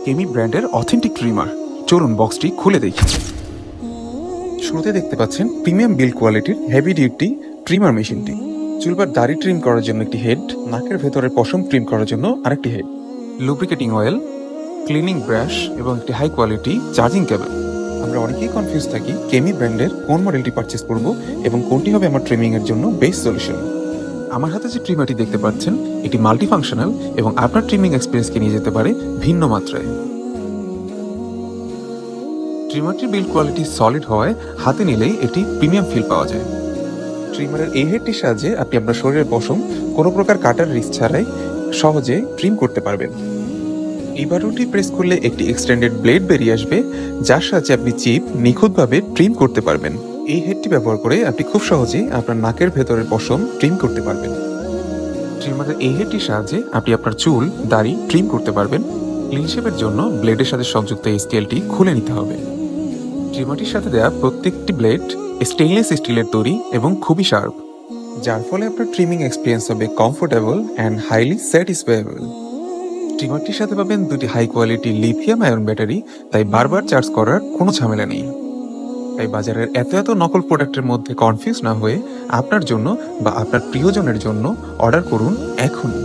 কেমি ব্র্যান্ডের authentic trimmer. চলুন বক্সটি খুলে দেখি। শুরুতে দেখতে পাচ্ছেন প্রিমিয়াম বিল্ড কোয়ালিটির হেভি ডিউটি ট্রিমার মেশিনটি। চুল বা দাড়ি ট্রিম করার জন্য একটি হেড, নাকের ভেতরের পশম ট্রিম করার জন্য আরেকটি head, lubricating oil, cleaning brush এবং একটি হাই কোয়ালিটি চার্জিং কেবল। আমরা অনেকেই কনফিউজ থাকি কেমি ব্র্যান্ডের কোন মডেলটি পারচেস করব এবং কোনটি হবে আমার ট্রিমিং এর জন্য বেস্ট সলিউশন। আমার হাতে যে ট্রিমারটি দেখতে পাচ্ছেন এটি মাল্টি ফাংশনাল এবং আপনার ট্রিমিং এক্সপিরিয়েন্সকে নিয়ে যেতে পারে ভিন্ন মাত্রায়। ট্রিমারটির বিল্ড কোয়ালিটি সলিড হওয়ায় হাতে নিলেই এটি প্রিমিয়াম ফিল পাওয়া যায়। ট্রিমারের এই হেডটির সাহায্যে আপনি আপনার শরীরের পশম কোনো প্রকার কাটার রিস্ক ছাড়াই সহজে ট্রিম করতে পারবেন। এই বাটনটি প্রেস করলে একটি এক্সটেন্ডেড ব্লেড বেরিয়ে আসবে, যার সাহায্যে আপনি চিপ নিখুঁতভাবে ট্রিম করতে পারবেন। এই হেডটি ব্যবহার করে আপনি খুব সহজেই আপনার নাকের ভেতরের পশম ট্রিম করতে পারবেন। ট্রিমারের এই হেডটির সাহায্যে আপনি আপনার চুল, দাড়ি ট্রিম করতে পারবেন। ক্লিন শেপের জন্য ব্লেডের সাথে সংযুক্ত এই স্কেলটি খুলে নিতে হবে। ট্রিমারটির সাথে দেওয়া প্রত্যেকটি ব্লেড স্টেইনলেস স্টিলের তৈরি এবং খুবই শার্প, যার ফলে আপনার ট্রিমিং এক্সপিরিয়েন্স হবে কমফোর্টেবল অ্যান্ড হাইলি স্যাটিসফাইয়েবল। ট্রিমারটির সাথে পাবেন দুটি high quality lithium ion battery, তাই বারবার চার্জ করার কোনো ঝামেলা নেই। তাই বাজারের এত নকল প্রোডাক্টের মধ্যে কনফিউজ না হয়ে আপনার জন্য বা আপনার প্রিয়জনের জন্য অর্ডার করুন এখনই।